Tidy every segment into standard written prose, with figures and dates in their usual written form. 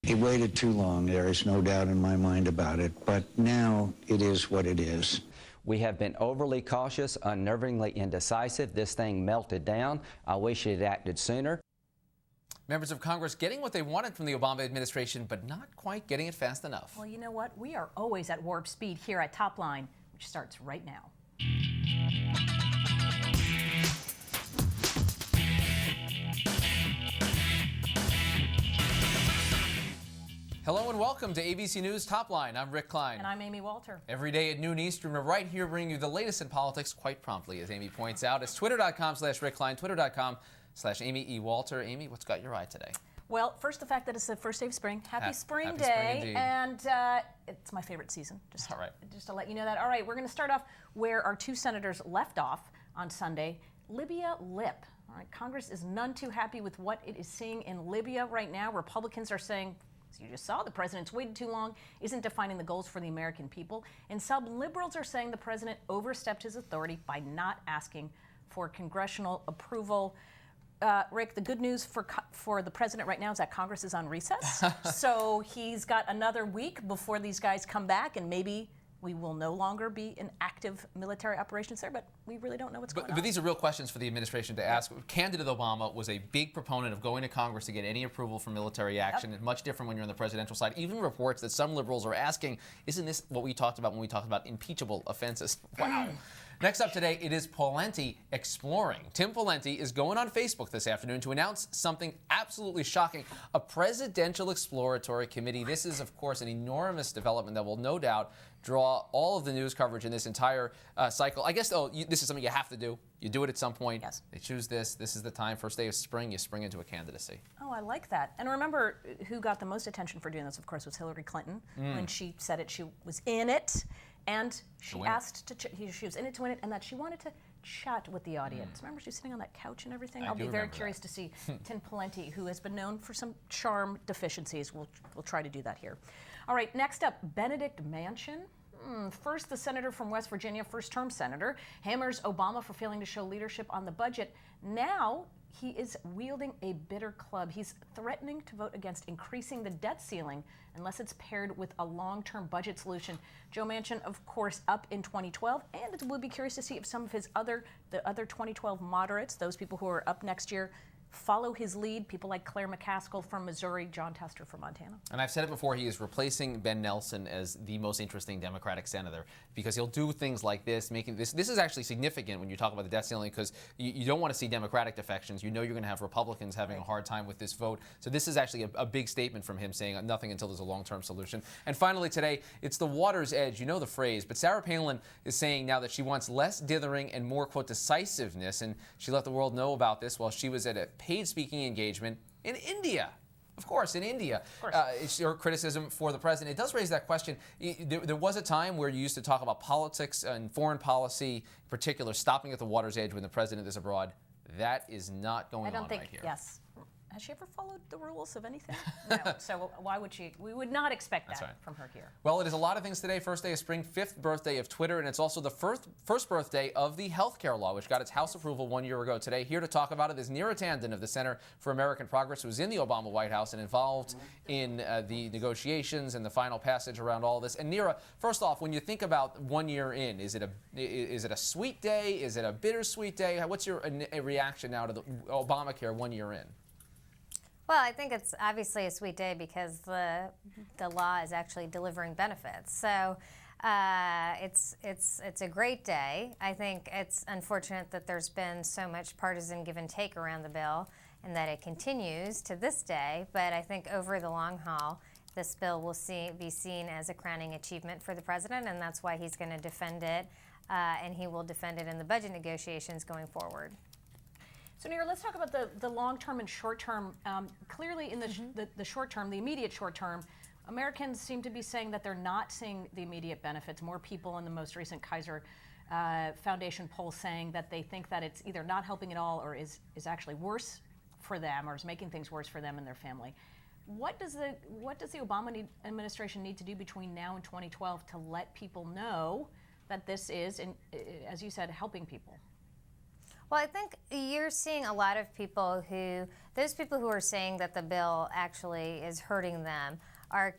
He waited too long, there is no doubt in my mind about it, but now it is what it is. We have been overly cautious, unnervingly indecisive. This thing melted down. I wish it had acted sooner. Members of Congress getting what they wanted from the Obama administration, but not quite getting it fast enough. Well, you know what? We are always at warp speed here at Top Line, which starts right now. Hello and welcome to ABC News Top Line. I'm Rick Klein. And I'm Amy Walter. Every day at noon Eastern, we're right here bringing you the latest in politics quite promptly, as Amy points out. It's twitter.com/Rick Klein, twitter.com/Amy E. Walter. Amy, what's got your eye today? Well, first, the fact that it's the first day of spring. Happy Spring Happy Day. Spring and it's my favorite season, just to let you know that. All right, we're going to start off where our two senators left off on Sunday. Libya Lip. All right, Congress is none too happy with what it is seeing in Libya right now. Republicans are saying, as you just saw, the president's waited too long, isn't defining the goals for the American people. And some liberals are saying the president overstepped his authority by not asking for congressional approval. Rick, the good news for the president right now is that Congress is on recess. So he's got another week before these guys come back, and maybe we will no longer be in active military operations there, but we really don't know what's going on. But these are real questions for the administration to ask. Candidate Obama was a big proponent of going to Congress to get any approval for military action. It's much different when you're on the presidential side. Even reports that some liberals are asking, isn't this what we talked about when we talked about impeachable offenses? Wow. Next up today, it is Pawlenty exploring. Tim Pawlenty is going on Facebook this afternoon to announce something absolutely shocking, a presidential exploratory committee. This is, of course, an enormous development that will no doubt draw all of the news coverage in this entire cycle. I guess, though, this is something you have to do. You do it at some point. Yes. They choose this. This is the time. First day of spring, you spring into a candidacy. Oh, I like that. And remember, who got the most attention for doing this, of course, was Hillary Clinton. When she said it, she was in it. And she asked she was in it to win it, and that she wanted to chat with the audience. Remember, she was sitting on that couch and everything? I'll be very curious to see Tim Pawlenty, who has been known for some charm deficiencies. We'll try to do that here. All right, next up, Benedict Manchin. First, the senator from West Virginia, first-term senator, hammers Obama for failing to show leadership on the budget. Now, he is wielding a bitter club. He's threatening to vote against increasing the debt ceiling unless it's paired with a long-term budget solution. Joe Manchin, of course, up in 2012, and we'll be curious to see if some of the other 2012 moderates, those people who are up next year, follow his lead, people like Claire McCaskill from Missouri, John Tester from Montana. And I've said it before, he is replacing Ben Nelson as the most interesting Democratic senator because he'll do things like this, making this is actually significant when you talk about the debt ceiling because you don't want to see Democratic defections. You know you're going to have Republicans having a hard time with this vote. So this is actually a big statement from him saying nothing until there's a long-term solution. And finally today, it's the water's edge. You know the phrase, but Sarah Palin is saying now that she wants less dithering and more, quote, decisiveness. And she let the world know about this while she was at a paid speaking engagement in India. Of course, in India. It's your criticism for the president. It does raise that question. There was a time where you used to talk about politics and foreign policy, in particular, stopping at the water's edge when the president is abroad. That is not going on right here. Yes. Has she ever followed the rules of anything? No. So why would she? We would not expect that from her here. Well, it is a lot of things today. First day of spring, 5th birthday of Twitter, and it's also the first birthday of the health care law, which got its House approval 1 year ago today. Here to talk about it is Neera Tanden of the Center for American Progress, who was in the Obama White House and involved in the negotiations and the final passage around all this. And Neera, first off, when you think about 1 year in, is it a sweet day? Is it a bittersweet day? What's your reaction now to the Obamacare 1 year in? Well, I think it's obviously a sweet day because the law is actually delivering benefits. So it's a great day. I think it's unfortunate that there's been so much partisan give and take around the bill and that it continues to this day. But I think over the long haul, this bill will be seen as a crowning achievement for the president, and that's why he's going to defend it, and he will defend it in the budget negotiations going forward. So, Neera, let's talk about the long-term and short-term. Clearly, in the short-term, the immediate short-term, Americans seem to be saying that they're not seeing the immediate benefits. More people in the most recent Kaiser Foundation poll saying that they think that it's either not helping at all or is actually worse for them or is making things worse for them and their family. What does the Obama administration need to do between now and 2012 to let people know that this is, as you said, helping people? Well, I think you're seeing a lot of people those people who are saying that the bill actually is hurting them are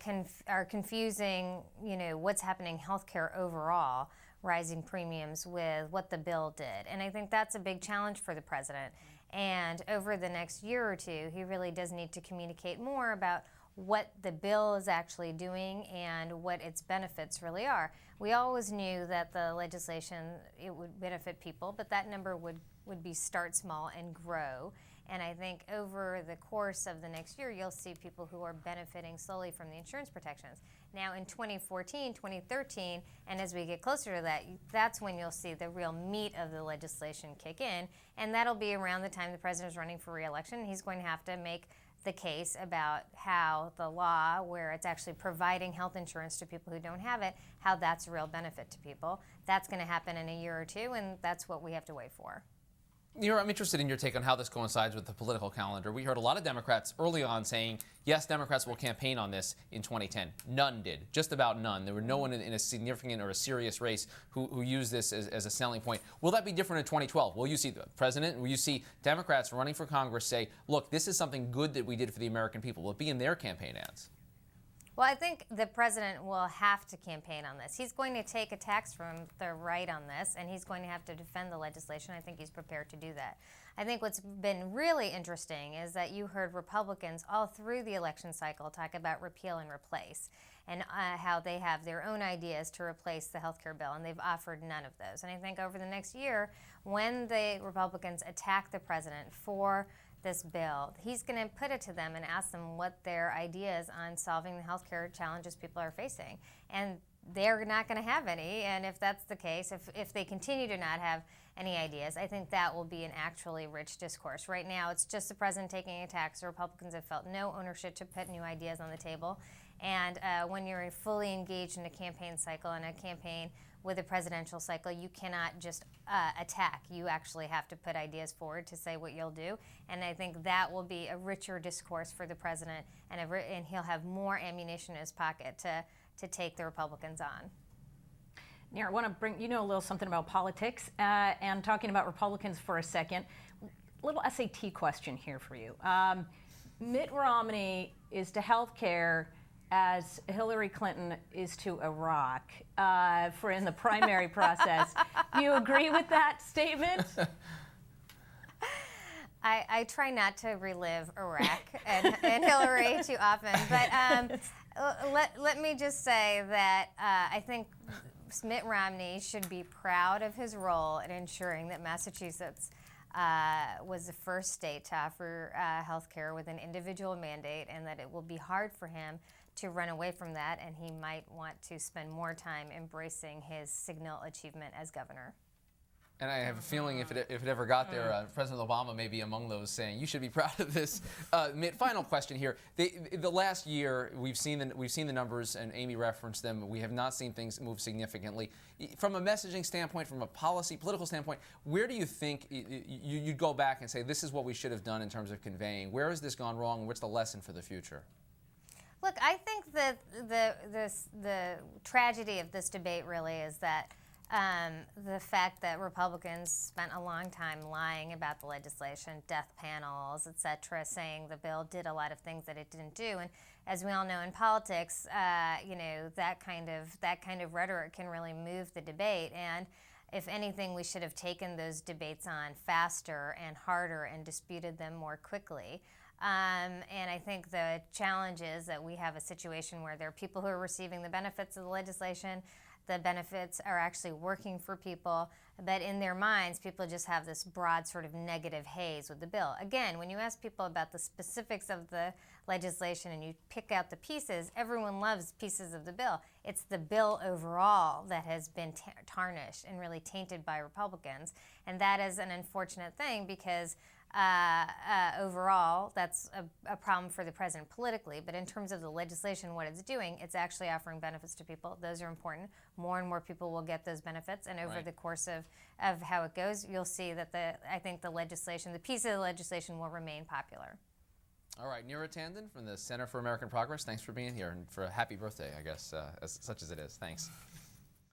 confusing, what's happening in healthcare overall, rising premiums, with what the bill did. And I think that's a big challenge for the president. And over the next year or two, he really does need to communicate more about what the bill is actually doing and what its benefits really are. We always knew that the legislation, it would benefit people, but that number would be start small and grow. And I think over the course of the next year, you'll see people who are benefiting slowly from the insurance protections. Now in 2014, 2013, and as we get closer to that, that's when you'll see the real meat of the legislation kick in. And that'll be around the time the president is running for re-election. He's going to have to make the case about how the law, where it's actually providing health insurance to people who don't have it, how that's a real benefit to people. That's going to happen in a year or two, and that's what we have to wait for. Neera, I'm interested in your take on how this coincides with the political calendar. We heard a lot of Democrats early on saying, yes, Democrats will campaign on this in 2010. None did, just about none. There were no one in a significant or a serious race who used this as a selling point. Will that be different in 2012? Will you see the president, will you see Democrats running for Congress say, look, this is something good that we did for the American people? Will it be in their campaign ads? Well, I think the president will have to campaign on this. He's going to take attacks from the right on this, and he's going to have to defend the legislation. I think he's prepared to do that. I think what's been really interesting is that you heard Republicans all through the election cycle talk about repeal and replace, and how they have their own ideas to replace the health care bill, and they've offered none of those. And I think over the next year, when the Republicans attack the president for this bill, he's going to put it to them and ask them what their ideas on solving the healthcare challenges people are facing. And they're not going to have any. And if that's the case, if they continue to not have any ideas, I think that will be an actually rich discourse. Right now, it's just the president taking attacks. The Republicans have felt no ownership to put new ideas on the table. And when you're fully engaged in a campaign cycle and a campaign with a presidential cycle, you cannot just attack. You actually have to put ideas forward to say what you'll do. And I think that will be a richer discourse for the president, and he'll have more ammunition in his pocket to take the Republicans on. Neera, I want to bring, a little something about politics, and talking about Republicans for a second. Little SAT question here for you. Mitt Romney is to health care as Hillary Clinton is to Iraq in the primary process. Do you agree with that statement? I try not to relive Iraq and Hillary too often, but let me just say that I think Mitt Romney should be proud of his role in ensuring that Massachusetts was the first state to offer health care with an individual mandate, and that it will be hard for him to run away from that, and he might want to spend more time embracing his signal achievement as governor. And I have a feeling if it ever got there, President Obama may be among those saying, you should be proud of this. Mitt, final question here. The last year, we've seen the numbers, and Amy referenced them. We have not seen things move significantly. From a messaging standpoint, from a political standpoint, where do you think you'd go back and say, this is what we should have done in terms of conveying? Where has this gone wrong, and what's the lesson for the future? Look, I think that the tragedy of this debate really is that the fact that Republicans spent a long time lying about the legislation, death panels, et cetera, saying the bill did a lot of things that it didn't do. And as we all know in politics, that kind of rhetoric can really move the debate. And if anything, we should have taken those debates on faster and harder and disputed them more quickly. And I think the challenge is that we have a situation where there are people who are receiving the benefits of the legislation. The benefits are actually working for people, but in their minds, people just have this broad sort of negative haze with the bill. Again, when you ask people about the specifics of the legislation and you pick out the pieces, everyone loves pieces of the bill. It's the bill overall that has been tarnished and really tainted by Republicans, and that is an unfortunate thing because overall, that's a problem for the president politically. But in terms of the legislation, what it's doing, it's actually offering benefits to people. Those are important. More and more people will get those benefits. And over the course of how it goes, you'll see that I think the legislation, the piece of the legislation will remain popular. All right, Neera Tanden from the Center for American Progress, thanks for being here, and for a happy birthday, I guess, such as it is. Thanks.